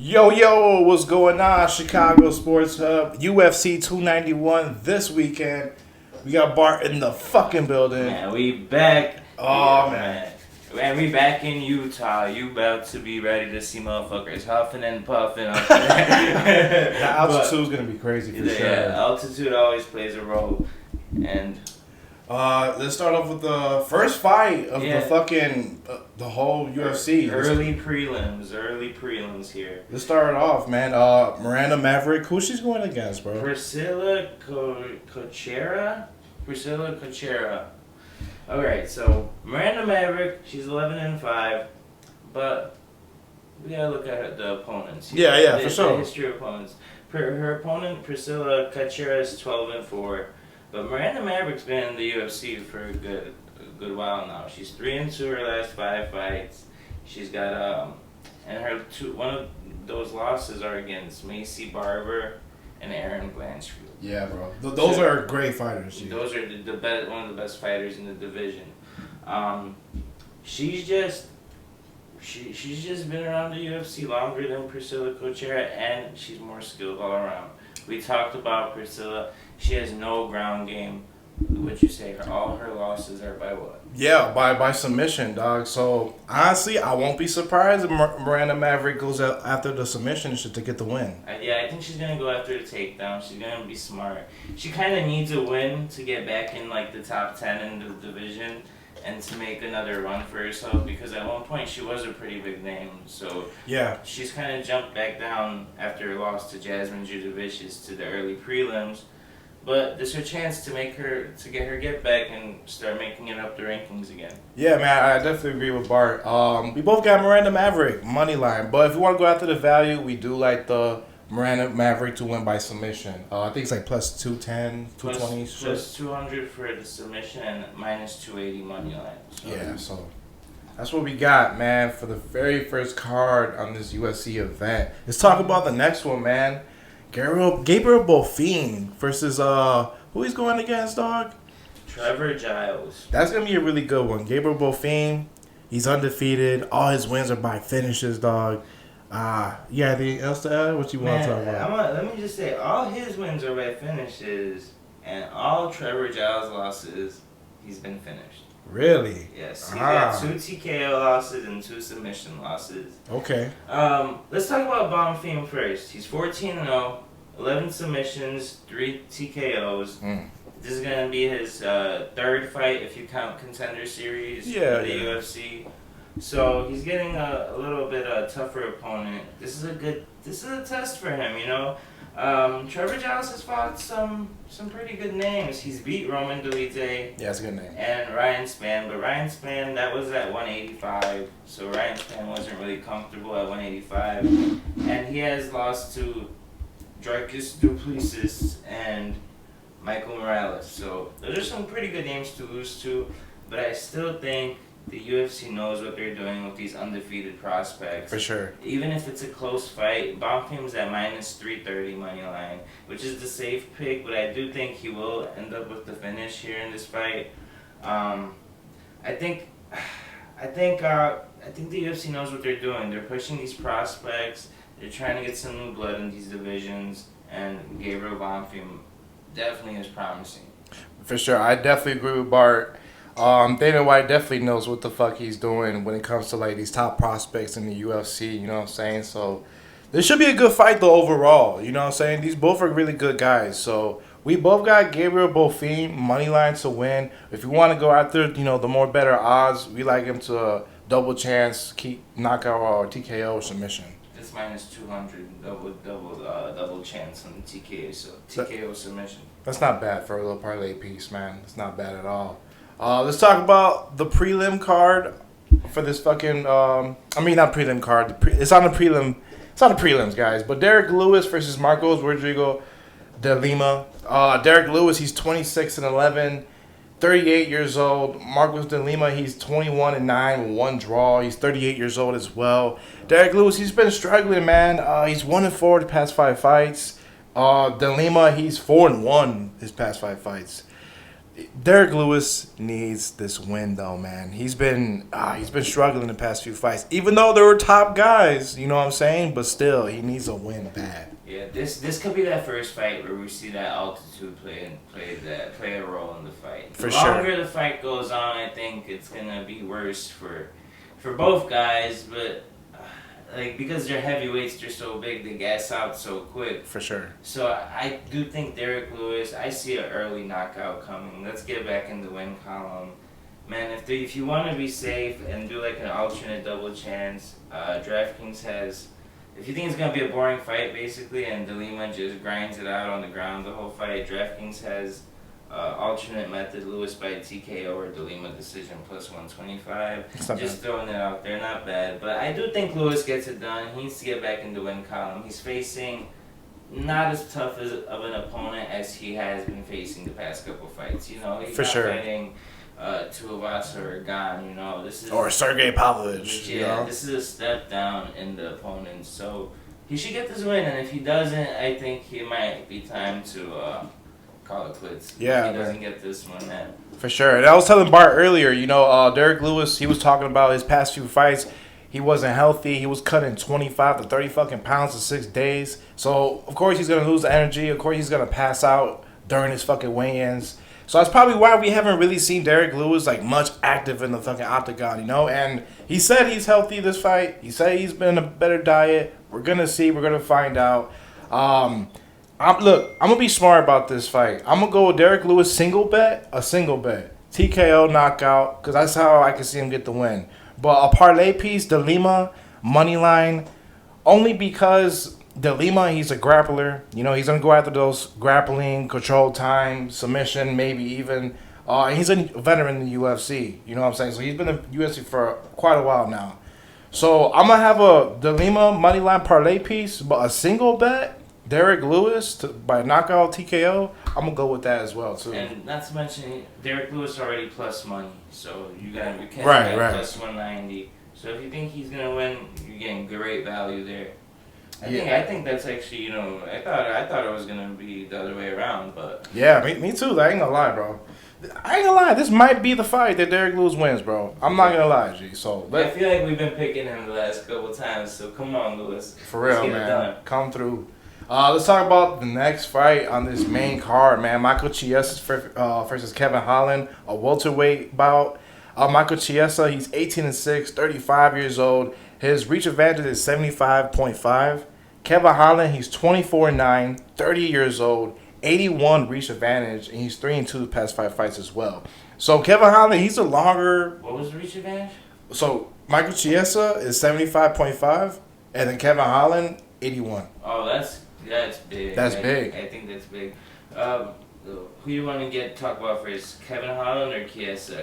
Yo, what's going on? Chicago Sports Hub, UFC 291 this weekend. We got Bart in the fucking building. Man, we back. Oh, man. Man, we back in Utah. You about to be ready to see motherfuckers huffing and puffing up there. The altitude's going to be crazy for sure. Yeah, altitude always plays a role. And let's start off with the first fight of the fucking the whole UFC. Early prelims here. Let's start it off, man. Miranda Maverick, who she's going against, bro? Priscilla Cochera. Alright, so Miranda Maverick, she's 11-5, but we gotta look at the opponents. Yeah, for sure. The history of opponents. Her opponent, Priscilla Cochera, is 12-4. But Miranda Maverick's been in the UFC for a good while now. She's 3-2 her last 5 fights. She's got and her one of those losses are against Macy Barber and Erin Blanchfield. Yeah, bro. Those are great fighters. Dude. Those are the best, one of the best fighters in the division. She's just been around the UFC longer than Priscilla Cochera, and she's more skilled all around. We talked about Priscilla. She has no ground game. Would you say all her losses are by what? Yeah, by submission, dog. So honestly, I won't be surprised if Miranda Maverick goes out after the submission to get the win. I think she's gonna go after the takedown. She's gonna be smart. She kind of needs a win to get back in like the top 10 in the division and to make another run for herself, because at one point she was a pretty big name. So yeah, she's kind of jumped back down after her loss to Jasmine Judavicius to the early prelims. But this is her chance to get back and start making it up the rankings again. Yeah, man, I definitely agree with Bart. We both got Miranda Maverick money line, but if you want to go after the value, we do like the Miranda Maverick to win by submission. I think it's like plus 210, 220. Plus 200 for the submission and minus 280 money line. So. Yeah, so that's what we got, man, for the very first card on this UFC event. Let's talk about the next one, man. Gabriel Bonfim versus who he's going against, dog? Trevor Giles. That's gonna be a really good one. Gabriel Bonfim, he's undefeated. All his wins are by finishes, dog. Yeah, anything else to add? What you want to talk about? Let me just say, all his wins are by finishes, and all Trevor Giles' losses, he's been finished. Really? Yes. He's got 2 TKO losses and 2 submission losses. Okay. Let's talk about Bonfim first. He's 14-0, 11 submissions, 3 TKOs. This is going to be his third fight if you count Contender Series for the UFC. So he's getting a little bit tougher opponent. This is a test for him, you know. Trevor Giles has fought some pretty good names. He's beat Roman Dolidze. Yeah, that's a good name. And Ryan Spann, but Ryan Spann, that was at 185, so Ryan Spann wasn't really comfortable at 185. And he has lost to Dricus du Plessis and Michael Morales. So those are some pretty good names to lose to, but I still think the UFC knows what they're doing with these undefeated prospects. For sure. Even if it's a close fight, Bonfim's at minus 330 money line, which is the safe pick, but I do think he will end up with the finish here in this fight. I think the UFC knows what they're doing. They're pushing these prospects. They're trying to get some new blood in these divisions, and Gabriel Bonfim definitely is promising. For sure. I definitely agree with Bart. Dana White definitely knows what the fuck he's doing when it comes to like these top prospects in the UFC, you know what I'm saying? So this should be a good fight though overall, you know what I'm saying? These both are really good guys. So we both got Gabriel Bonfim money line to win. If you want to go after, you know, the more better odds, we like him to double chance, keep knockout or TKO submission. It's minus 200 double chance on TKO submission. That's not bad for a little parlay piece, man. It's not bad at all. Let's talk about the prelim card for this fucking. Not prelim card. It's on the prelim. It's on the prelims, guys. But Derek Lewis versus Marcos Rodrigo de Lima. Derek Lewis, he's 26-11, 38 years old. Marcos de Lima, he's 21-9 with 1 draw. He's 38 years old as well. Derek Lewis, he's been struggling, man. He's 1-4 the past 5 fights. De Lima, he's 4-1 his past 5 fights. Derek Lewis needs this win, though, man. He's been struggling the past few fights, even though there were top guys. You know what I'm saying? But still, he needs a win bad. Yeah, this could be that first fight where we see that altitude play a role in the fight. For the sure. longer the fight goes on, I think it's gonna be worse for both guys. But like because they're heavyweights, they're so big, they gas out so quick. For sure. So I do think Derek Lewis. I see an early knockout coming. Let's get back in the win column, man. If you want to be safe and do like an alternate double chance, DraftKings has. If you think it's going to be a boring fight, basically, and DeLima just grinds it out on the ground the whole fight, DraftKings has alternate method, Lewis by TKO or DeLima decision plus 125. Just throwing it out there, not bad. But I do think Lewis gets it done. He needs to get back into win column. He's facing not as tough of an opponent as he has been facing the past couple fights. You know, he's fighting Tuivasa or Gan, you know, this is or Sergey Pavlovich. Yeah, you know? This is a step down in the opponent, so he should get this win. And if he doesn't, I think it might be time to call it quits. Yeah, if he doesn't get this one, man. For sure. And I was telling Bart earlier, you know, Derek Lewis, he was talking about his past few fights. He wasn't healthy. He was cutting 25 to 30 fucking pounds in 6 days. So of course he's gonna lose the energy. Of course he's gonna pass out during his fucking weigh-ins. So that's probably why we haven't really seen Derek Lewis like much active in the fucking octagon, you know. And he said he's healthy this fight. He said he's been on a better diet. We're gonna see. We're gonna find out. I'm gonna be smart about this fight. I'm gonna go with Derek Lewis a single bet, TKO knockout, because that's how I can see him get the win. But a parlay piece, DeLima money line, only because DeLima, he's a grappler. You know, he's going to go after those grappling, control time, submission, maybe even. He's a veteran in the UFC. You know what I'm saying? So he's been in the UFC for quite a while now. So I'm going to have a DeLima moneyline parlay piece, but a single bet, Derek Lewis by knockout TKO, I'm going to go with that as well, too. And not to mention, Derek Lewis already plus money. So you can't right. plus 190. So if you think he's going to win, you're getting great value there. I think that's actually, you know, I thought it was gonna be the other way around, but yeah, me too. I ain't gonna lie, bro. I ain't gonna lie. This might be the fight that Derek Lewis wins, bro. I'm not gonna lie, G. So I feel like we've been picking him the last couple times. So come on, Lewis. For real, man. Come through. Let's talk about the next fight on this main card, man. Michael Chiesa versus Kevin Holland, a welterweight bout. Michael Chiesa, he's 18-6, 35 years old. His reach advantage is 75.5. Kevin Holland, he's 24-9, 30 years old, 81 reach advantage, and he's 3-2 the past 5 fights as well. So Kevin Holland, he's a longer. What was the reach advantage? So Michael Chiesa is 75.5, and then Kevin Holland 81. Oh, that's big. That's big. I think that's big. Who you want to talk about first, Kevin Holland or Chiesa?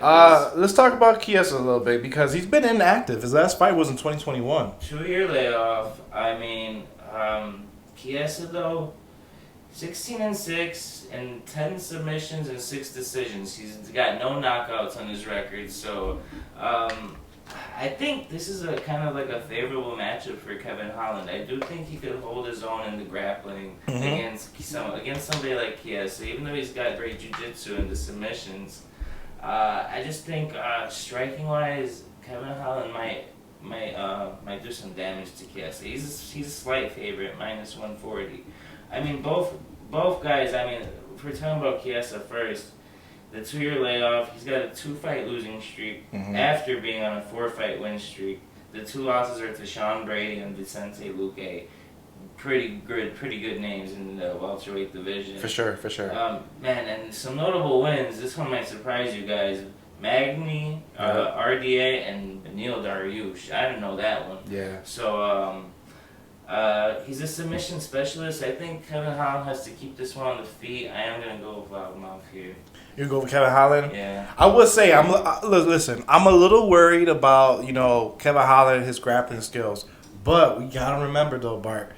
Let's talk about Chiesa a little bit because he's been inactive. His last fight was in 2021. 2-year layoff. I mean, Chiesa though, 16-6 and 10 submissions and 6 decisions. He's got no knockouts on his record, so I think this is a kind of like a favorable matchup for Kevin Holland. I do think he could hold his own in the grappling against somebody like Chiesa, even though he's got great jiu-jitsu in the submissions. I just think striking wise, Kevin Holland might do some damage to Chiesa. He's a slight favorite, minus 140. I mean, both guys. I mean, if we're talking about Chiesa first, the 2-year layoff, he's got a 2-fight losing streak after being on a 4-fight win streak. The 2 losses are to Sean Brady and Vicente Luque. Pretty good names in the welterweight division. For sure. Man, and some notable wins. This one might surprise you guys. Magny, RDA, and Beneil Dariush. I didn't know that one. Yeah. So, he's a submission specialist. I think Kevin Holland has to keep this one on the feet. I am going to go with Loudmouth here. You go with Kevin Holland? Yeah. I would say, listen, I'm a little worried about, Kevin Holland and his grappling skills. But we got to remember, though, Bart.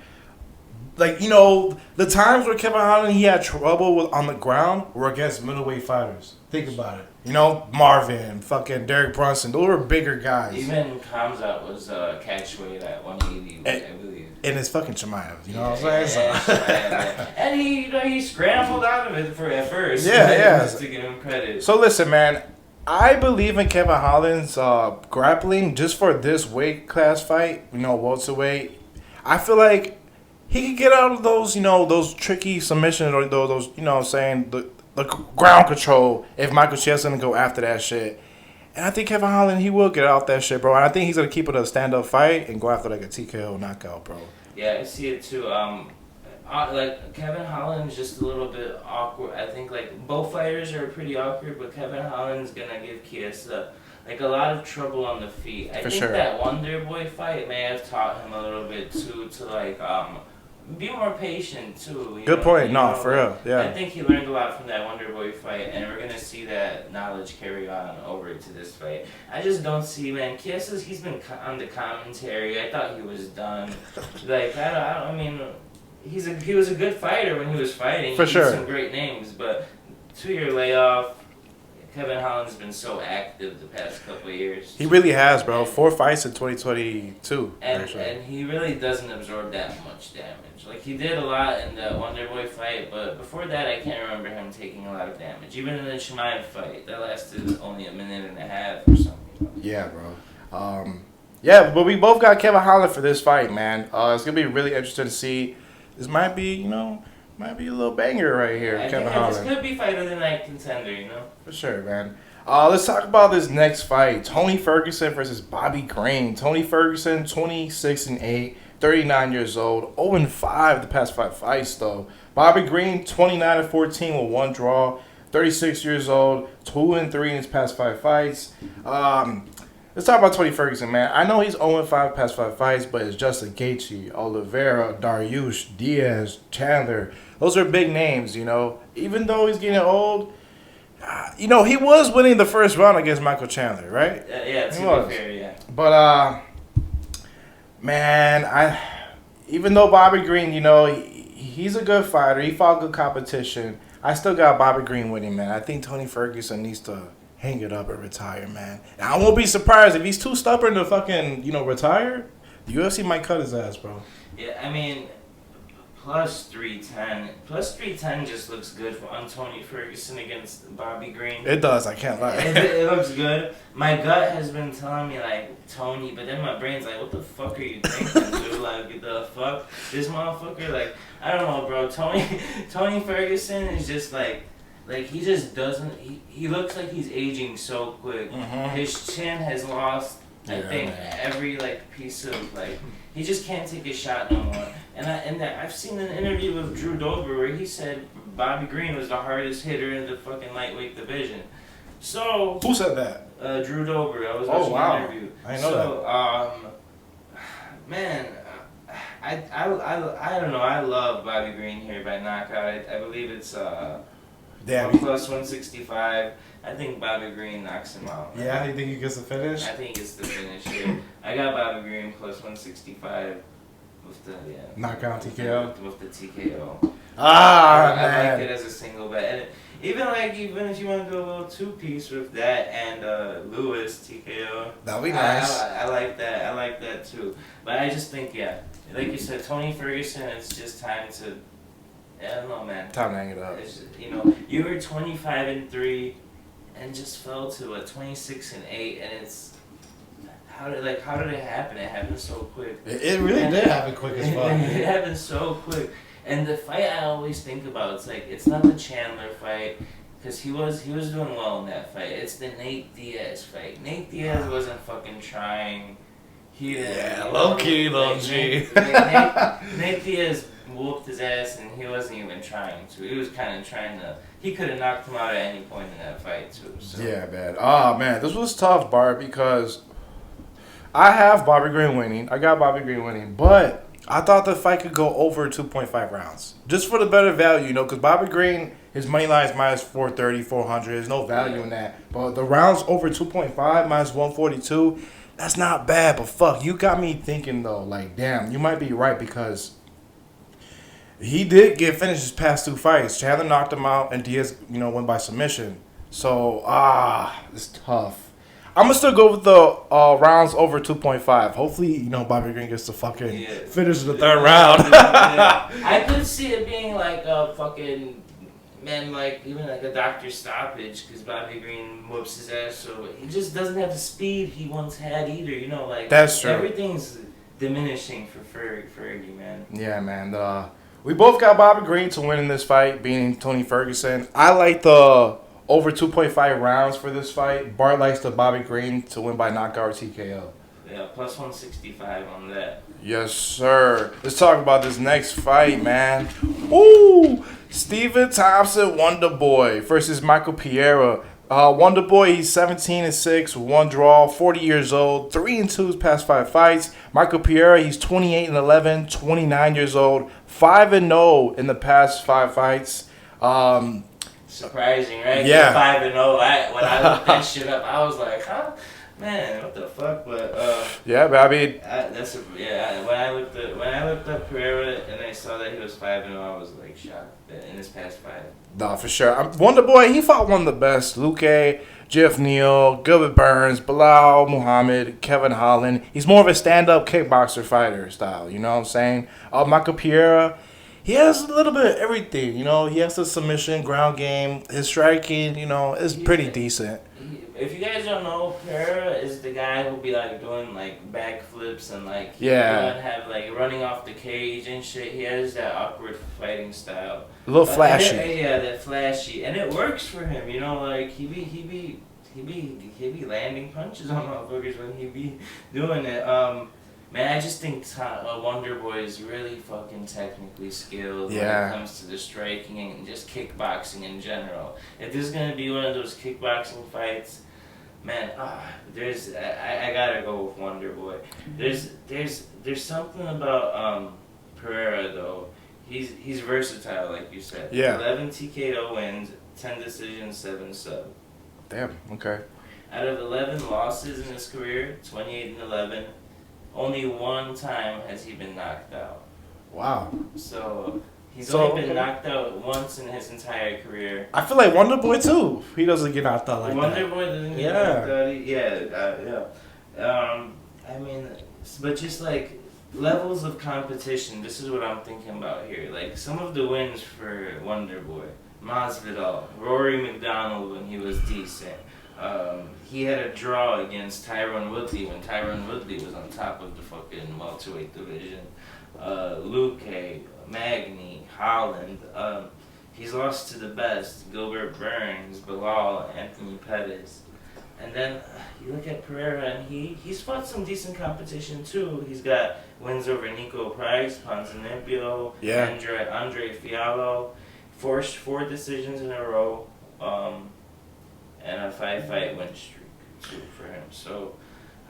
Like, the times where Kevin Holland, he had trouble on the ground were against middleweight fighters. Think about it. You know, Marvin, fucking Derek Brunson. Those were bigger guys. Even Kamzat was catchweight at 180, I believe. And it's fucking Chimaev, you know what I'm saying? Yeah. And he scrambled out of it at first. Yeah. Just to give him credit. So listen, man. I believe in Kevin Holland's grappling just for this weight class fight. You know, welterweight. I feel like he could get out of those, you know, those tricky submissions or those, you know what I'm saying, the ground control if Michael Chia's going to go after that shit. And I think Kevin Holland, he will get out that shit, bro. And I think he's going to keep it a stand-up fight and go after like a TKO knockout, bro. Yeah, I see it too. Like Kevin Holland's just a little bit awkward. I think like both fighters are pretty awkward, but Kevin Holland's gonna give Chiesa like a lot of trouble on the feet. I think that Wonder Boy fight may have taught him a little bit too to like be more patient too. Good point. No, for real. Yeah. I think he learned a lot from that Wonder Boy fight, and we're gonna see that knowledge carry on over to this fight. I just don't see, man. Chiesa's he's been on the commentary. I thought he was done. Like I mean. He was a good fighter when he was fighting. For sure. Some great names, but 2-year layoff. Kevin Holland's been so active the past couple of years. He really has, bro. 4 fights in 2022. And he really doesn't absorb that much damage. Like, he did a lot in the Wonder Boy fight, but before that, I can't remember him taking a lot of damage. Even in the Chimaev fight, that lasted only a minute and a half or something. Yeah, bro. Yeah, but we both got Kevin Holland for this fight, man. It's going to be really interesting to see. This might be, you know, a little banger right here, Kevin Holland. This could be fight of the night contender, you know? For sure, man. Let's talk about this next fight. Tony Ferguson versus Bobby Green. Tony Ferguson, 26-8, 39 years old, 0-5 the past 5 fights, though. Bobby Green, 29-14 with 1 draw, 36 years old, 2-3 in his past 5 fights. Let's talk about Tony Ferguson, man. I know he's 0-5 past 5 fights, but it's Justin Gaethje, Oliveira, Dariush, Diaz, Chandler. Those are big names, you know. Even though he's getting old, you know, he was winning the first round against Michael Chandler, right? Yeah, to be fair, yeah. But, man, even though Bobby Green, you know, he's a good fighter. He fought good competition. I still got Bobby Green winning, man. I think Tony Ferguson needs to hang it up and retire, man. And I won't be surprised if he's too stubborn to fucking, you know, retire. The UFC might cut his ass, bro. Yeah, I mean, plus 310. Plus 310 just looks good on Tony Ferguson against Bobby Green. It does, I can't lie. It looks good. My gut has been telling me, like, Tony, but then my brain's like, what the fuck are you thinking, dude? Like, the fuck? This motherfucker? Like, I don't know, bro. Tony Ferguson is just like he just doesn't. He looks like he's aging so quick. Mm-hmm. His chin has lost. I think every like piece of like he just can't take a shot no more. And I've seen an interview with Drew Dober where he said Bobby Green was the hardest hitter in the fucking lightweight division. So who said that? Drew Dober. I was watching the interview. I didn't know that. Man. I don't know. I love Bobby Green here by knockout. I believe it's plus 165. I think Bobby Green knocks him out. Man. Yeah, you think he gets the finish? I think he gets the finish here. I got Bobby Green plus 165 with the knockout TKO. With the TKO. Man. I like it as a single bet. And even if you want to do a little 2-piece with that and Lewis TKO. That'd be nice. I like that. I like that too. But I just think like you said, Tony Ferguson. It's just time to. I don't know, man. Time to hang it up. You were 25-3, and just fell to 26-8, and it's how did it happen? It happened so quick. It really did happen quick as fuck. It happened so quick, and the fight I always think about, it's not the Chandler fight, because he was doing well in that fight. It's the Nate Diaz fight. Nate Diaz wasn't fucking trying. He didn't. Yeah, low key, low G. Nate Diaz whooped his ass, and he wasn't even trying to. He was kind of trying to. He could have knocked him out at any point in that fight too. So. Yeah, man. Oh man, this was tough, Barb, because I have Bobby Green winning. I got Bobby Green winning, but I thought the fight could go over 2.5 rounds, just for the better value, because Bobby Green, his money line is minus 430, 400. There's no value in that, but the rounds over 2.5 minus 142. That's not bad, but fuck, you got me thinking though. Like, damn, you might be right because he did get finished his past 2 fights. Chandler knocked him out, and Diaz, went by submission. So, it's tough. I'm gonna still go with the rounds over 2.5. Hopefully, Bobby Green gets to fucking finish the third round. I could see it being like a fucking man, like even like a doctor stoppage, because Bobby Green whoops his ass, so he just doesn't have the speed he once had either. Like that's true. Everything's diminishing for Fergie, man. Yeah, man. We both got Bobby Green to win in this fight, beating Tony Ferguson. I like the over 2.5 rounds for this fight. Bart likes the Bobby Green to win by knockout or TKO. Yeah, plus 165 on that. Yes, sir. Let's talk about this next fight, man. Ooh! Stephen Thompson, Wonder Boy versus Michael Pereira. Wonder Boy, he's 17-6, one draw, 40 years old, 3-2 his past 5 fights. Michael Pereira, he's 28-11, 29 years old, 5-0 in the past 5 fights. Surprising, right? Yeah. 5-0. When I looked that shit up, I was like, huh? Man, what the fuck? But yeah, but I mean, when I looked up Pereira and I saw that he was 5-0, I was like shocked in his past 5. No, for sure. Wonder Boy, he fought one of the best. Luque, Jeff Neal, Gilbert Burns, Bilal Muhammad, Kevin Holland. He's more of a stand-up kickboxer fighter style. You know what I'm saying? Michael Pereira, he has a little bit of everything. He has the submission, ground game, his striking. Is pretty decent. If you guys don't know, Pereira is the guy who'll be like doing like backflips and like have like running off the cage and shit. He has that awkward fighting style. A little flashy. That flashy, and it works for him. Like he be landing punches on motherfuckers when he be doing it. Man, I just think Wonder Boy is really fucking technically skilled when it comes to the striking and just kickboxing in general. If this is gonna be one of those kickboxing fights, man, I gotta go with Wonder Boy. There's something about Pereira though. He's versatile, like you said. Yeah. 11 TKO wins, 10 decisions, 7 sub. Damn. Okay. Out of 11 losses in his career, 28-11. Only one time has he been knocked out. Wow. So he's only been knocked out once in his entire career. I feel like Wonder Boy too. He doesn't get knocked out like Wonder that. Boy doesn't get knocked out. Yeah. I mean, but just like levels of competition. This is what I'm thinking about here. Like some of the wins for Wonder Boy, Masvidal, Rory McDonald when he was decent. He had a draw against Tyron Woodley when Tyron Woodley was on top of the fucking welterweight division. Luque, Magny, Holland. He's lost to the best. Gilbert Burns, Bilal, Anthony Pettis. And then you look at Pereira and he's fought some decent competition too. He's got wins over Nico Price, Ponzinibbio, Andre Fiallo. Four decisions in a row. And a 5-fight win streak too for him. So,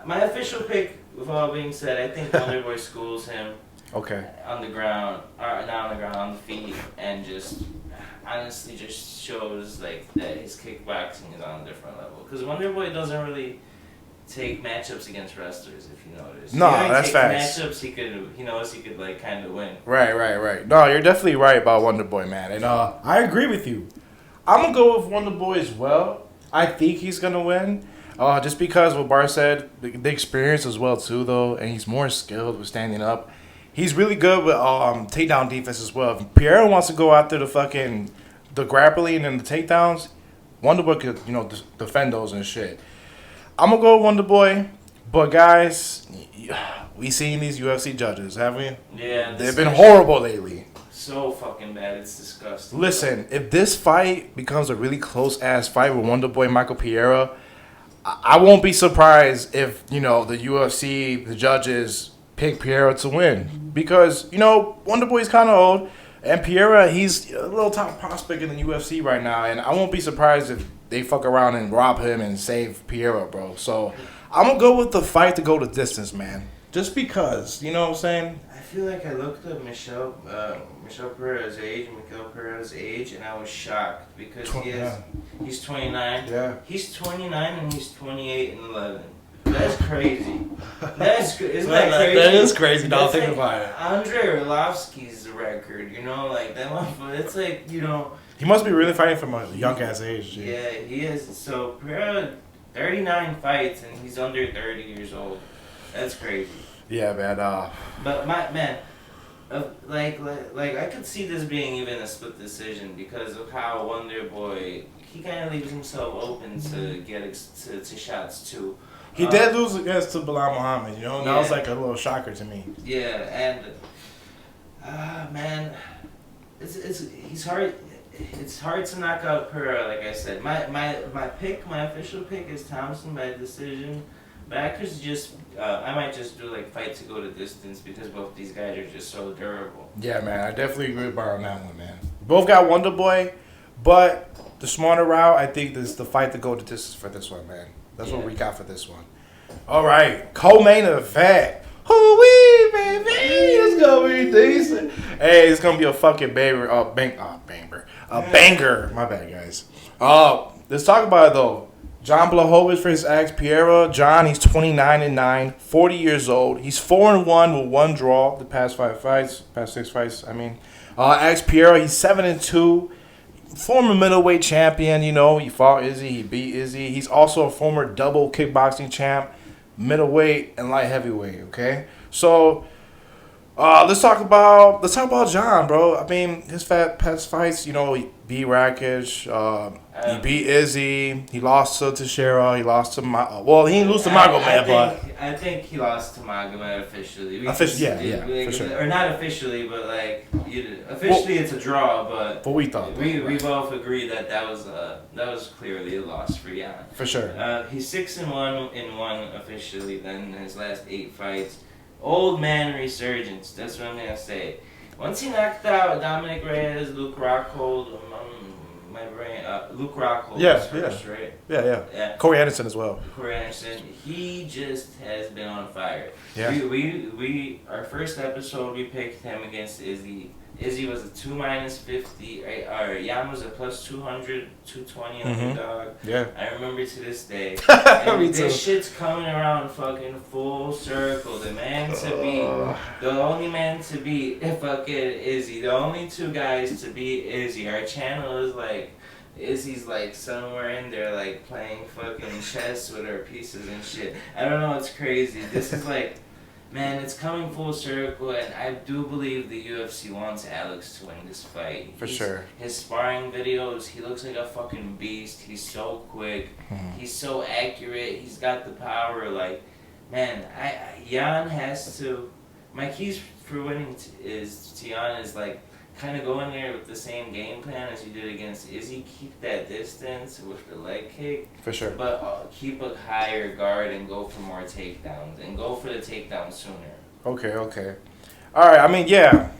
my official pick, with all being said, I think Wonder Boy schools him. Okay. On the ground, or not on the ground, on the feet, and just honestly just shows like that his kickboxing is on a different level. Because Wonder Boy doesn't really take matchups against wrestlers, if you notice. No, that's facts. Matchups he knows he could like kind of win. Right. No, you're definitely right about Wonder Boy, man, and I agree with you. I'm gonna go with Wonder Boy as well. I think he's gonna win, just because what Bar said, the experience as well too, though, and he's more skilled with standing up. He's really good with takedown defense as well. If Pereira wants to go after the grappling and the takedowns, Wonder Boy could defend those and shit. I'm gonna go with Wonder Boy, but guys, we seen these UFC judges, haven't we? Yeah, they've been horrible lately. So fucking bad, it's disgusting. Listen, if this fight becomes a really close-ass fight with Wonder Boy Michael Pereira, I won't be surprised if, the UFC, the judges, pick Pereira to win. Because, Wonder Boy's kind of old, and Pereira, he's a little top prospect in the UFC right now, and I won't be surprised if they fuck around and rob him and save Pereira, bro. So, I'm going to go with the fight to go the distance, man. Just because, you know what I'm saying? I feel like I looked up Michelle Pereira's age, and I was shocked because he's 29. Yeah. He's 29 and he's 28-11. That's crazy. Isn't that crazy? That is crazy. Don't think like about it. Andre Arlovsky's record, you know, like that one. It's like, you know. He must be really fighting from a young ass age. Dude. Yeah, he is. So Pereira, 39 fights and he's under 30 years old. That's crazy. Yeah, man. But my man, like I could see this being even a split decision because of how Wonder Boy, he kind of leaves himself open to get to shots too. He did lose against to Bilal Muhammad, you know, and that was like a little shocker to me. Yeah, and man, he's hard. It's hard to knock out Pereira, like I said. My official pick is Thompson by decision. But I could I might just do like fight to go the distance because both these guys are just so durable. Yeah, man, I definitely agree with Bar on that one, man. Both got Wonder Boy, but the smarter route, I think, is the fight to go the distance for this one, man. That's what we got for this one. All right, co-main event. Hoo-wee, baby, it's gonna be decent. Hey, it's gonna be a fucking banger, banger. My bad, guys. Let's talk about it though. John Blachowicz versus Alex Pereira. John, he's 29-9, 40 years old. He's 4-1 with one draw the past six fights. I mean, Alex Pereira, he's 7-2. Former middleweight champion. You know, he fought Izzy, he beat Izzy. He's also a former double kickboxing champ, middleweight and light heavyweight. Okay, so. Let's talk about John, bro. I mean, his past fights, you know, he beat Rakic, he beat Izzy, he lost to Teixeira, he lost to he didn't lose to Magomed, but I think he lost to Magomed officially. For sure. Or not officially, but like officially it's a draw. But we thought we both agreed that was clearly a loss for Jan. For sure. He's 6-1 in one officially. Then his last 8 fights. Old man resurgence. That's what I'm gonna say. Once he knocked out Dominic Reyes, Luke Rockhold, Luke Rockhold was first, right? Yeah. Corey Anderson as well. Corey Anderson. He just has been on fire. Yeah. We our first episode we picked him against Izzy. Izzy was a 2-50, right? Jan was a +200, 220 underdog. Yeah. I remember to this day. Me too. This shit's coming around fucking full circle. The only man to beat fucking Izzy. The only 2 guys to beat Izzy. Our channel is like, Izzy's like somewhere in there like playing fucking chess with her pieces and shit. I don't know, it's crazy. This is like, man, it's coming full circle, and I do believe the UFC wants Alex to win this fight. For sure. His sparring videos, he looks like a fucking beast. He's so quick. He's so accurate. He's got the power. Like, man, Jan has to. My keys for winning Jan is like kind of go in there with the same game plan as you did against Izzy. Keep that distance with the leg kick. For sure. But keep a higher guard and go for more takedowns. And go for the takedown sooner. Okay. All right. I mean, yeah.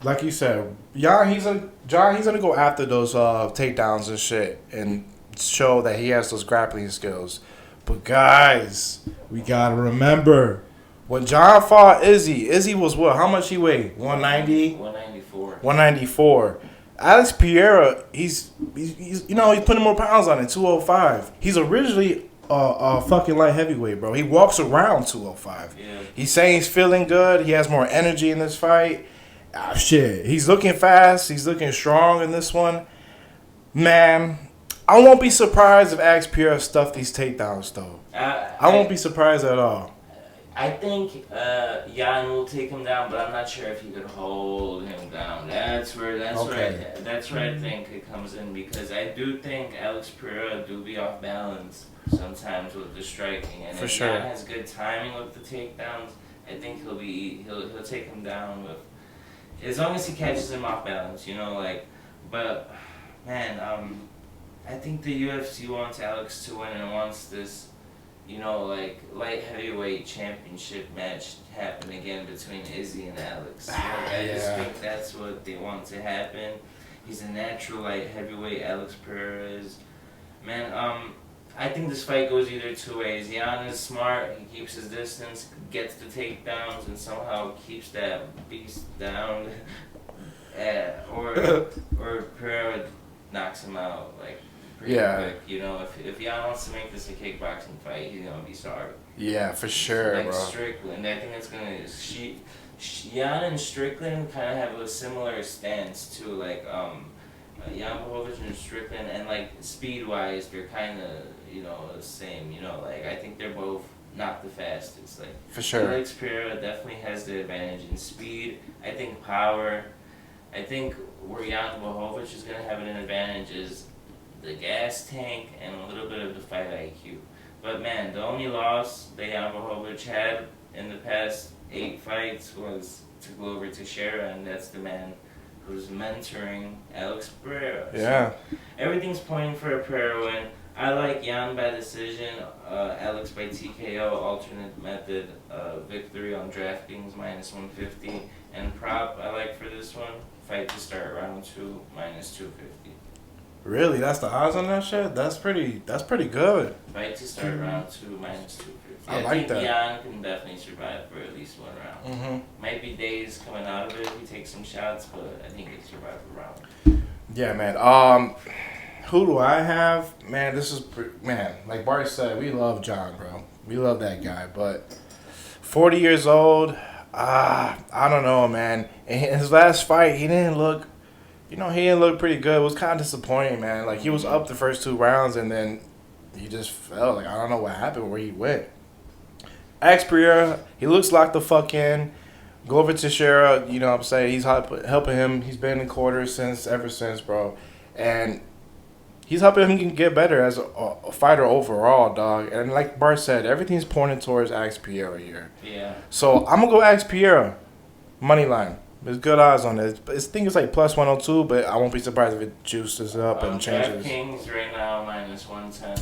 Like you said, he's gonna go after those takedowns and shit and show that he has those grappling skills. But guys, we gotta remember when John fought Izzy was what? How much he weighed? 190? 194. Alex Pereira, he's putting more pounds on it, 205. He's originally a fucking light heavyweight, bro. He walks around 205. Yeah. He's saying he's feeling good. He has more energy in this fight. Shit. He's looking fast. He's looking strong in this one. Man, I won't be surprised if Alex Pereira stuffed these takedowns, though. I won't be surprised at all. I think Jan will take him down, but I'm not sure if he could hold him down. That's where I think it comes in, because I do think Alex Pereira do be off balance sometimes with the striking, and if Jan has good timing with the takedowns, I think he'll take him down with, as long as he catches him off balance, But man, I think the UFC wants Alex to win and wants this, light heavyweight championship match happen again between Izzy and Alex. I just think that's what they want to happen. He's a natural light heavyweight, Alex Pereira is. Man, I think this fight goes either 2 ways. Jan is smart, he keeps his distance, gets the takedowns, and somehow keeps that beast down. Or Pereira knocks him out, pretty quick. You know, if Jan wants to make this a kickboxing fight, he's gonna be sorry. Yeah, for sure, like bro. Strickland, I think it's gonna. Jan and Strickland kind of have a similar stance too. Like Jan Blachowicz and Strickland, and like speed wise, they're kind of the same. You know, like I think they're both not the fastest. Like for sure. Felix Pereira definitely has the advantage in speed. I think power. I think where Jan Blachowicz is gonna have an advantage is the gas tank and a little bit of the fight IQ. But man, the only loss that Jan Blachowicz had in the past 8 fights was to go over to Shera, and that's the man who's mentoring Alex Pereira. Yeah. So everything's pointing for a Pereira win. I like Jan by decision, Alex by TKO, alternate method, victory on DraftKings -150, and prop I like for this one, fight to start round 2 -250. Really, that's the odds on that shit. That's pretty good. Fight to start round 2 -250. I like that. Jan can definitely survive for at least 1 round. Mm-hmm. Might be days coming out of it if he takes some shots, but I think he can survive a round. Yeah, man. Who do I have? Man, like Bart said, we love John, bro. We love that guy, but 40 years old, I don't know, man. In his last fight, he didn't look pretty good. It was kind of disappointing, man. Like, he was up the first 2 rounds, and then he just fell. Like, I don't know what happened, where he went. Alex Pereira, he looks locked the fuck in. Go over to Shera, you know what I'm saying? He's helping him. He's been in quarters ever since, bro. And he's helping him get better as a fighter overall, dog. And like Bart said, everything's pointing towards Alex Pereira here. Yeah. So I'm going to go Alex Pereira. Money line. There's good odds on it. I think it's like plus 102, but I won't be surprised if it juices up and changes. DraftKings right now -110.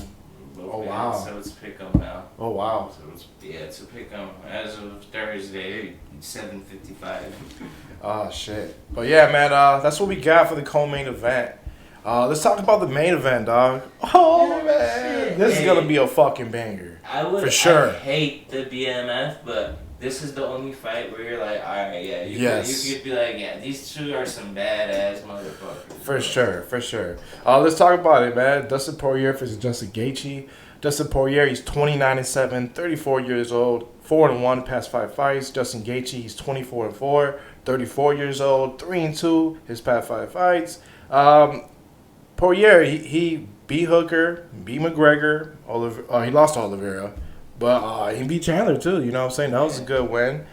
Oh, wow. So it's pick 'em now. Oh, wow. So it's a pick 'em as of Thursday, 7:55. Oh, shit. But yeah, man, that's what we got for the co-main event. Let's talk about the main event, dog. Oh, man. This is going to be a fucking banger. For sure. I hate the BMF, but this is the only fight where you're like, all right, yeah. You could be like, yeah, these two are some badass motherfuckers. For sure. Let's talk about it, man. Dustin Poirier versus Justin Gaethje. Dustin Poirier, he's 29-7, 34 years old, 4-1 past 5 fights. Justin Gaethje, he's 24-4, 34 years old, 3-2 his past 5 fights. Poirier, he beat Hooker, beat McGregor, he lost to Oliveira, but he beat Chandler too. You know what I'm saying? That was a good win.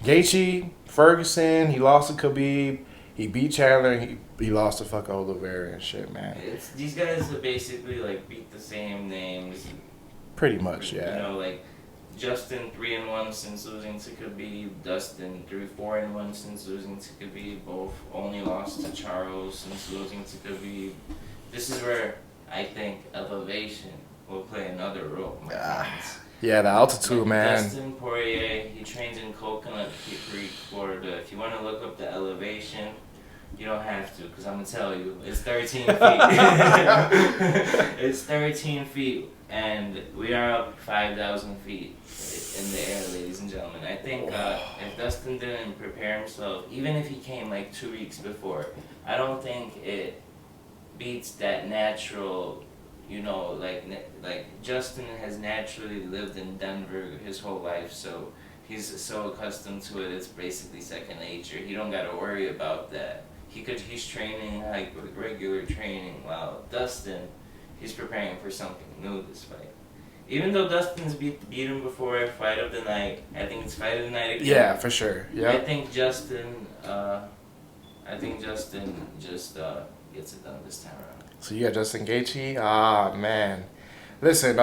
Gaethje, Ferguson, he lost to Khabib, he beat Chandler, he lost to fucking Oliveira and shit, man. These guys are basically like beat the same names. Pretty much, yeah. You know, like Justin 3-1 since losing to Khabib, Dustin 4-1 since losing to Khabib. Both only lost to Charles since losing to Khabib. This is where I think elevation will play another role. Yeah, the altitude, man. Dustin Poirier, he trains in Coconut Creek, Florida. If you want to look up the elevation, you don't have to, because I'm going to tell you, it's 13 feet. It's 13 feet, and we are up 5,000 feet in the air, ladies and gentlemen. I think if Dustin didn't prepare himself, even if he came like 2 weeks before, I don't think it beats that natural, you know, like Justin has naturally lived in Denver his whole life, so he's so accustomed to it, it's basically second nature. He don't got to worry about that. He's training like regular training, while Dustin, he's preparing for something new this fight. Even though Dustin's beat him before, fight of the night, I think it's fight of the night again. Yeah, for sure. Yeah. I think Justin just gets it done this time around. So you got Justin Gaethje? Ah, man. Listen,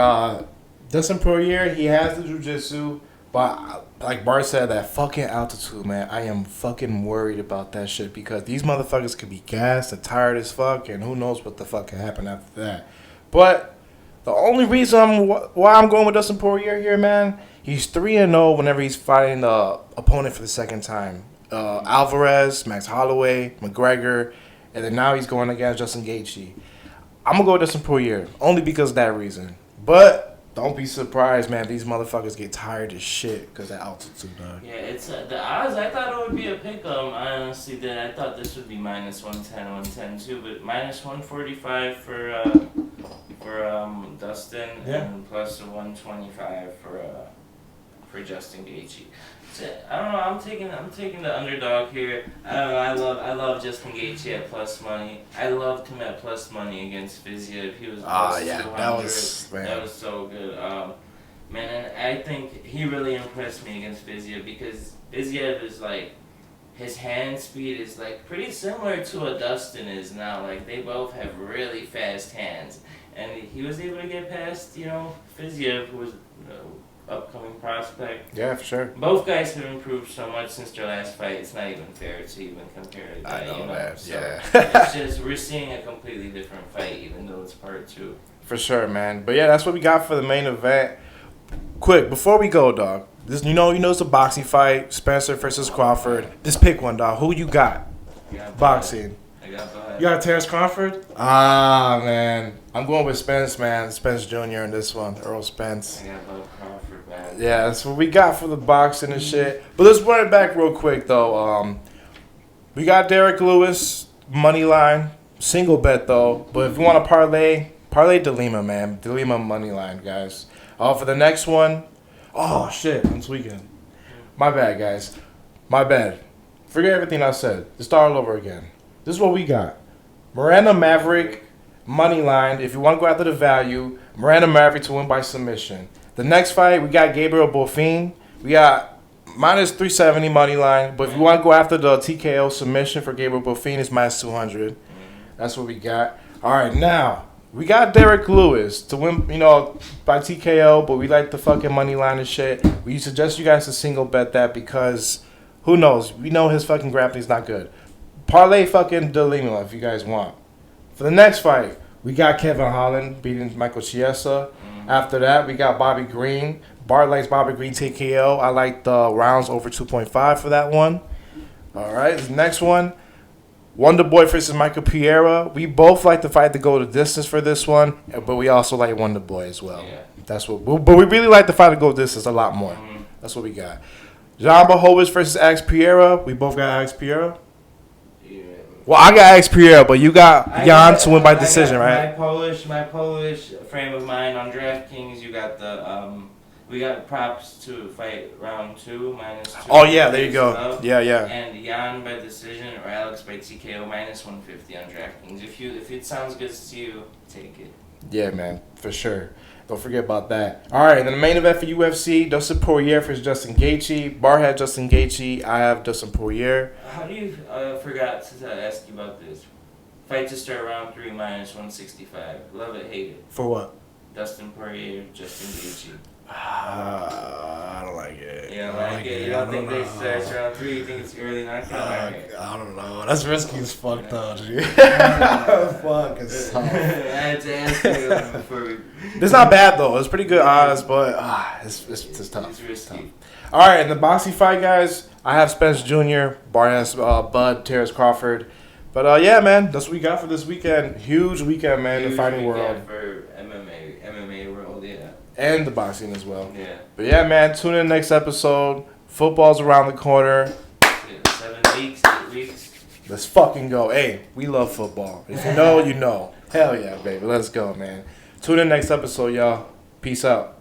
Dustin Poirier, he has the jiu-jitsu, but like Bart said, that fucking altitude, man, I am fucking worried about that shit because these motherfuckers could be gassed and tired as fuck, and who knows what the fuck can happen after that. But the only reason why I'm going with Dustin Poirier here, man, he's 3-0 whenever he's fighting the opponent for the second time. Alvarez, Max Holloway, McGregor, and then now he's going against Justin Gaethje. I'm going to go with Dustin Poirier, only because of that reason. But don't be surprised, man, if these motherfuckers get tired as shit because of altitude, dog. Yeah, it's the odds. I thought it would be a pick 'em. I honestly did. I thought this would be -110, 110 too, but -145 for Dustin, Yeah. and plus a 125 for Justin Gaethje. So, I don't know. I'm taking the underdog here. I don't know. I love Justin Gaethje at plus money. I loved him at plus money against Fiziev. He was plus 200. That was so good. Man, and I think he really impressed me against Fiziev because Fiziev is like, his hand speed is like pretty similar to what Dustin is now. Like they both have really fast hands, and he was able to get past Fiziev, who was upcoming prospect. Yeah, for sure. Both guys have improved so much since their last fight. It's not even fair to even compare it. I know that. So Yeah. it's just we're seeing a completely different fight, even though it's part 2. For sure, man. But yeah, that's what we got for the main event. Quick, before we go, dog. This, you know, it's a boxing fight. Spencer versus Crawford. Just pick one, dog. Who you got? Boxing. I got Bud. You got Terrence Crawford? Ah, man. I'm going with Spence, man. Spence Jr. in this one. Earl Spence. I got Bud Crawford, man. Yeah, that's what we got for the boxing and shit. But let's run it back real quick, though. We got Derek Lewis, money line. Single bet, though. But if you want to parlay DeLima, man. DeLima money line, guys. For the next one. Oh, shit. I'm tweaking. My bad, guys. My bad. Forget everything I said. Just start all over again. This is what we got. Miranda Maverick, money line. If you want to go after the value, Miranda Maverick to win by submission. The next fight, we got Gabriel Bonfim. We got minus 370 money line. But if you want to go after the TKO submission for Gabriel Bonfim, it's minus 200. That's what we got. All right, now. We got Derek Lewis to win, by TKO, but we like the fucking money line and shit. We suggest you guys to single bet that because who knows? We know his fucking grappling's not good. Parlay fucking DeLima if you guys want. For the next fight, we got Kevin Holland beating Michael Chiesa. After that, we got Bobby Green. Bart likes Bobby Green TKO. I like the rounds over 2.5 for that one. All right, the next one. Wonder Boy versus Michael Pereira. We both like the fight to go the distance for this one, but we also like Wonder Boy as well. Yeah. But we really like the fight to go distance a lot more. That's what we got. John Bohowicz versus Alex Pereira. We both got Alex Pereira. Yeah. Well, I got Alex Pereira, but you got Jan to win by decision, right? My Polish frame of mind on DraftKings. You got we got props to fight round 2 minus 2. Oh yeah, there you go. Yeah. And Jan by decision or Alex by TKO minus 150 on DraftKings. If it sounds good to you, take it. Yeah, man, for sure. Don't forget about that. All right, then the main event for UFC: Dustin Poirier versus Justin Gaethje. Bar had Justin Gaethje. I have Dustin Poirier. How do you forgot to ask you about this? Fight to start round 3 minus 165. Love it, hate it. For what? Dustin Poirier, Justin Gaethje. I don't like it. You don't like it? You don't think they start round 3? You think it's early knockout? I don't know. That's risky as fuck, though, dude. Fuck, it's tough. I had to ask you before we... It's not bad, though. It's pretty good odds, but it's tough. It's risky. Tough. All right, in the boxing fight, guys, I have Spence Jr., Bar has Bud, Terrence Crawford. But, yeah, man, that's what we got for this weekend. Huge weekend, man, in the fighting world. For MMA world, yeah. And the boxing as well. Yeah. But yeah, man, tune in next episode. Football's around the corner. Yeah, 7 weeks, 8 weeks. Let's fucking go. Hey, we love football. If you know, you know. Hell yeah, baby. Let's go, man. Tune in next episode, y'all. Peace out.